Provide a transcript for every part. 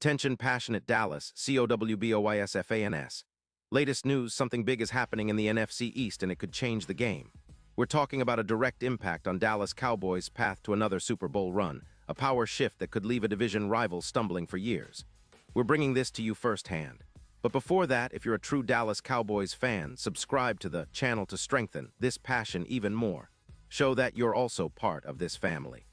Attention passionate Dallas, Cowboys. Latest news, something big is happening in the NFC East and it could change the game. We're talking about a direct impact on Dallas Cowboys' path to another Super Bowl run, a power shift that could leave a division rival stumbling for years. We're bringing this to you firsthand. But before that, if you're a true Dallas Cowboys fan, subscribe to the channel to strengthen this passion even more. Show that you're also part of this family.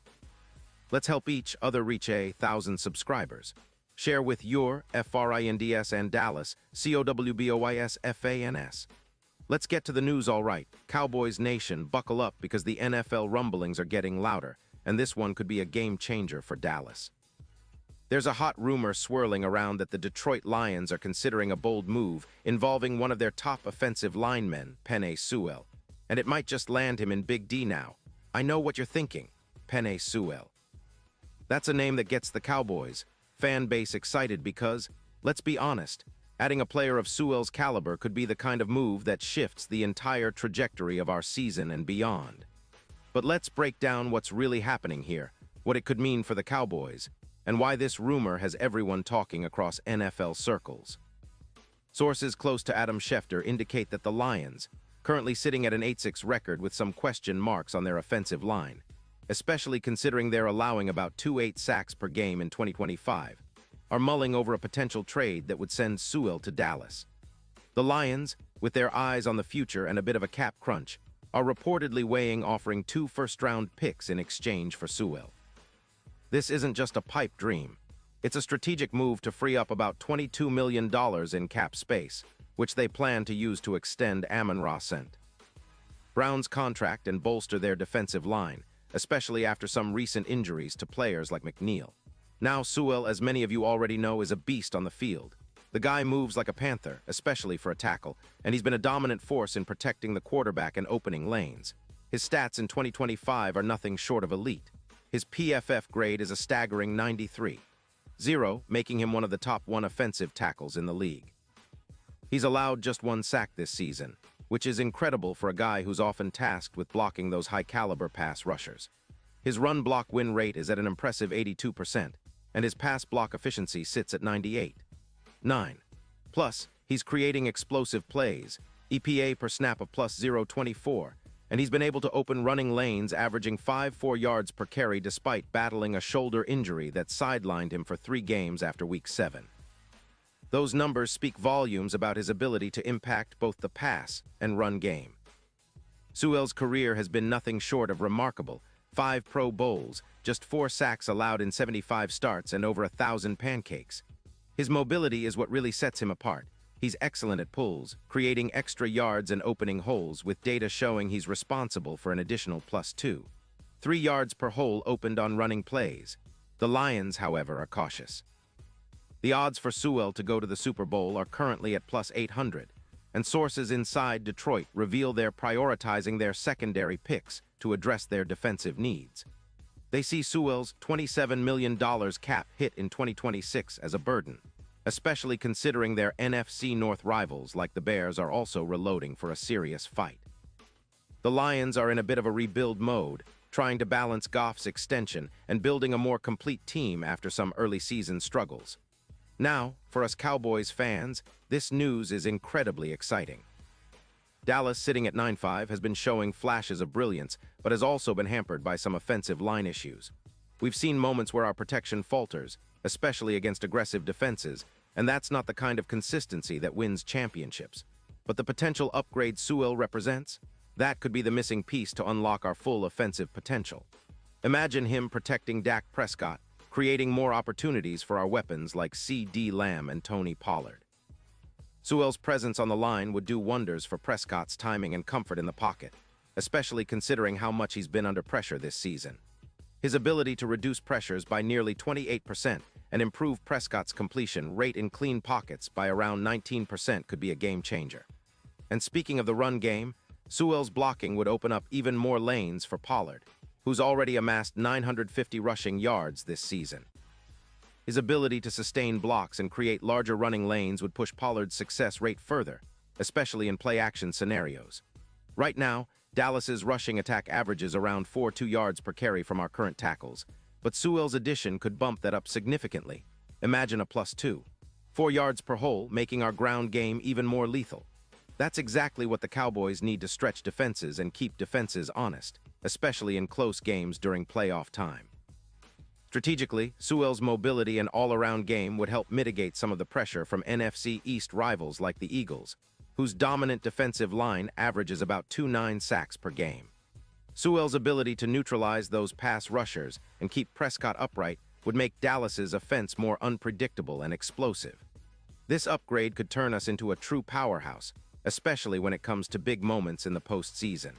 Let's help each other reach 1,000 subscribers. Share with your FRINDS and Dallas, COWBOYSFANS. Let's get to the news all right. Cowboys Nation, buckle up because the NFL rumblings are getting louder, and this one could be a game changer for Dallas. There's a hot rumor swirling around that the Detroit Lions are considering a bold move involving one of their top offensive linemen, Penei Sewell. And it might just land him in Big D now. I know what you're thinking. Penei Sewell. That's a name that gets the Cowboys fan base excited because, let's be honest, adding a player of Sewell's caliber could be the kind of move that shifts the entire trajectory of our season and beyond. But let's break down what's really happening here, what it could mean for the Cowboys, and why this rumor has everyone talking across NFL circles. Sources close to Adam Schefter indicate that the Lions, currently sitting at an 8-6 record with some question marks on their offensive line, especially considering they're allowing about 2.8 sacks per game in 2025, are mulling over a potential trade that would send Sewell to Dallas. The Lions, with their eyes on the future and a bit of a cap crunch, are reportedly weighing offering 2 first-round picks in exchange for Sewell. This isn't just a pipe dream. It's a strategic move to free up about $22 million in cap space, which they plan to use to extend Amon-Ra St. Brown's contract and bolster their defensive line, especially after some recent injuries to players like McNeil. Now Sewell, as many of you already know, is a beast on the field. The guy moves like a panther, especially for a tackle, and he's been a dominant force in protecting the quarterback and opening lanes. His stats in 2025 are nothing short of elite. His PFF grade is a staggering 93.0, making him one of the top 1 offensive tackles in the league. He's allowed just 1 sack this season, which is incredible for a guy who's often tasked with blocking those high-caliber pass rushers. His run-block win rate is at an impressive 82%, and his pass block efficiency sits at 98.9. Plus, he's creating explosive plays, EPA per snap of plus 0.24, and he's been able to open running lanes averaging 5.4 yards per carry despite battling a shoulder injury that sidelined him for 3 games after Week 7. Those numbers speak volumes about his ability to impact both the pass and run game. Sewell's career has been nothing short of remarkable. 5 Pro Bowls, just 4 sacks allowed in 75 starts, and over 1,000 pancakes. His mobility is what really sets him apart. He's excellent at pulls, creating extra yards and opening holes, with data showing he's responsible for an additional +2. 3 yards per hole opened on running plays. The Lions, however, are cautious. The odds for Sewell to go to the Super Bowl are currently at +800, and sources inside Detroit reveal they're prioritizing their secondary picks to address their defensive needs. They see Sewell's $27 million cap hit in 2026 as a burden, especially considering their NFC North rivals like the Bears are also reloading for a serious fight. The Lions are in a bit of a rebuild mode, trying to balance Goff's extension and building a more complete team after some early season struggles. Now, for us Cowboys fans, this news is incredibly exciting. Dallas, sitting at 9-5, has been showing flashes of brilliance, but has also been hampered by some offensive line issues. We've seen moments where our protection falters, especially against aggressive defenses, and that's not the kind of consistency that wins championships. But the potential upgrade Sewell represents? That could be the missing piece to unlock our full offensive potential. Imagine him protecting Dak Prescott, creating more opportunities for our weapons like C.D. Lamb and Tony Pollard. Sewell's presence on the line would do wonders for Prescott's timing and comfort in the pocket, especially considering how much he's been under pressure this season. His ability to reduce pressures by nearly 28% and improve Prescott's completion rate in clean pockets by around 19% could be a game changer. And speaking of the run game, Sewell's blocking would open up even more lanes for Pollard, who's already amassed 950 rushing yards this season. His ability to sustain blocks and create larger running lanes would push Pollard's success rate further, especially in play-action scenarios. Right now, Dallas's rushing attack averages around 4.2 yards per carry from our current tackles, but Sewell's addition could bump that up significantly. Imagine a +2. 4 yards per hole, making our ground game even more lethal. That's exactly what the Cowboys need to stretch defenses and keep defenses honest, especially in close games during playoff time. Strategically, Sewell's mobility and all-around game would help mitigate some of the pressure from NFC East rivals like the Eagles, whose dominant defensive line averages about 2.9 sacks per game. Sewell's ability to neutralize those pass rushers and keep Prescott upright would make Dallas's offense more unpredictable and explosive. This upgrade could turn us into a true powerhouse, especially when it comes to big moments in the postseason.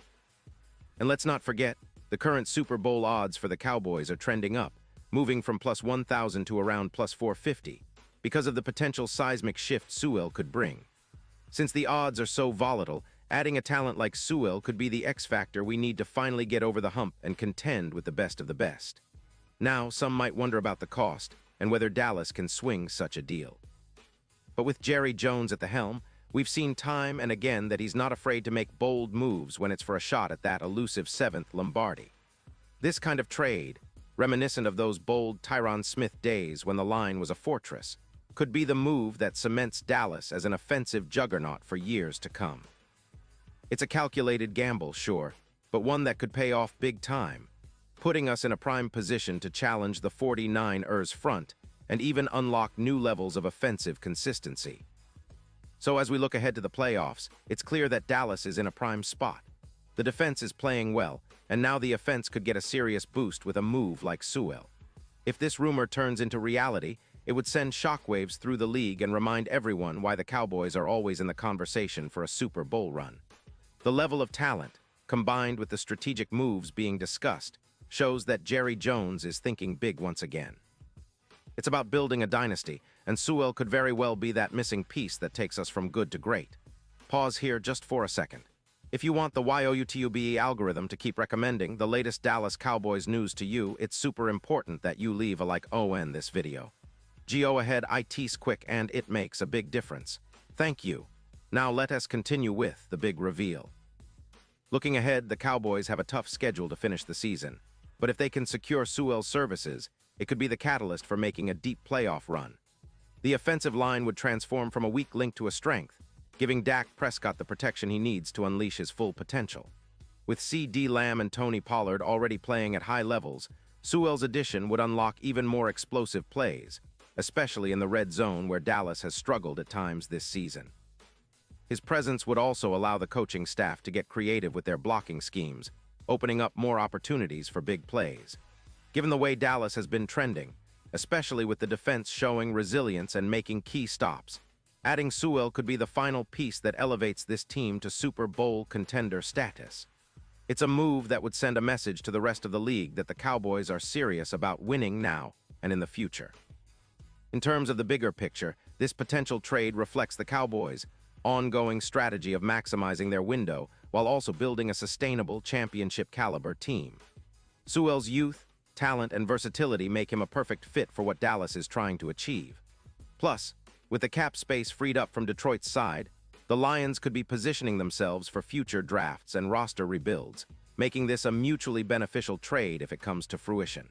And let's not forget, the current Super Bowl odds for the Cowboys are trending up, moving from +1,000 to around +450, because of the potential seismic shift Sewell could bring. Since the odds are so volatile, adding a talent like Sewell could be the X factor we need to finally get over the hump and contend with the best of the best. Now, some might wonder about the cost and whether Dallas can swing such a deal. But with Jerry Jones at the helm, we've seen time and again that he's not afraid to make bold moves when it's for a shot at that elusive 7th Lombardi. This kind of trade, reminiscent of those bold Tyron Smith days when the line was a fortress, could be the move that cements Dallas as an offensive juggernaut for years to come. It's a calculated gamble, sure, but one that could pay off big time, putting us in a prime position to challenge the 49ers front and even unlock new levels of offensive consistency. So as we look ahead to the playoffs, it's clear that Dallas is in a prime spot. The defense is playing well, and now the offense could get a serious boost with a move like Sewell. If this rumor turns into reality, it would send shockwaves through the league and remind everyone why the Cowboys are always in the conversation for a Super Bowl run. The level of talent, combined with the strategic moves being discussed, shows that Jerry Jones is thinking big once again. It's about building a dynasty, and Sewell could very well be that missing piece that takes us from good to great. Pause here just for a second. If you want the YOUTUBE algorithm to keep recommending the latest Dallas Cowboys news to you, it's super important that you leave a like on this video. Go ahead, it's quick and it makes a big difference. Thank you. Now let us continue with the big reveal. Looking ahead, the Cowboys have a tough schedule to finish the season, but if they can secure Sewell's services, it could be the catalyst for making a deep playoff run. The offensive line would transform from a weak link to a strength, giving Dak Prescott the protection he needs to unleash his full potential. With CeeDee Lamb and Tony Pollard already playing at high levels, Sewell's addition would unlock even more explosive plays, especially in the red zone where Dallas has struggled at times this season. His presence would also allow the coaching staff to get creative with their blocking schemes, opening up more opportunities for big plays. Given the way Dallas has been trending, especially with the defense showing resilience and making key stops, adding Sewell could be the final piece that elevates this team to Super Bowl contender status. It's a move that would send a message to the rest of the league that the Cowboys are serious about winning now and in the future. In terms of the bigger picture, this potential trade reflects the Cowboys' ongoing strategy of maximizing their window while also building a sustainable championship-caliber team. Sewell's youth, talent, and versatility make him a perfect fit for what Dallas is trying to achieve. Plus, with the cap space freed up from Detroit's side, the Lions could be positioning themselves for future drafts and roster rebuilds, making this a mutually beneficial trade if it comes to fruition.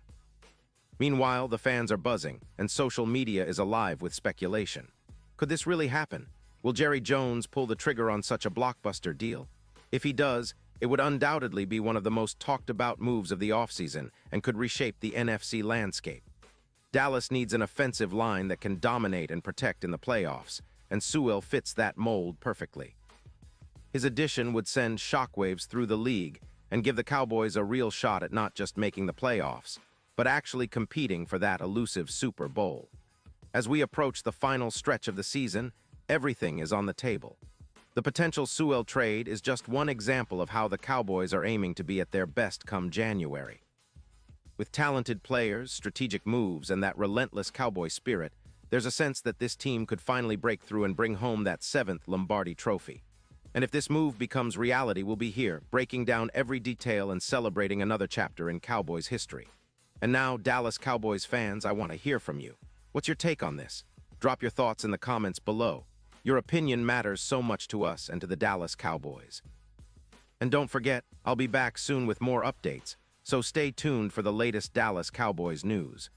Meanwhile, the fans are buzzing, and social media is alive with speculation. Could this really happen? Will Jerry Jones pull the trigger on such a blockbuster deal? If he does, it would undoubtedly be one of the most talked-about moves of the offseason and could reshape the NFC landscape. Dallas needs an offensive line that can dominate and protect in the playoffs, and Sewell fits that mold perfectly. His addition would send shockwaves through the league and give the Cowboys a real shot at not just making the playoffs, but actually competing for that elusive Super Bowl. As we approach the final stretch of the season, everything is on the table. The potential Sewell trade is just one example of how the Cowboys are aiming to be at their best come January. With talented players, strategic moves, and that relentless Cowboy spirit, there's a sense that this team could finally break through and bring home that 7th Lombardi trophy. And if this move becomes reality, we'll be here, breaking down every detail and celebrating another chapter in Cowboys history. And now, Dallas Cowboys fans, I want to hear from you. What's your take on this? Drop your thoughts in the comments below. Your opinion matters so much to us and to the Dallas Cowboys. And don't forget, I'll be back soon with more updates, so stay tuned for the latest Dallas Cowboys news.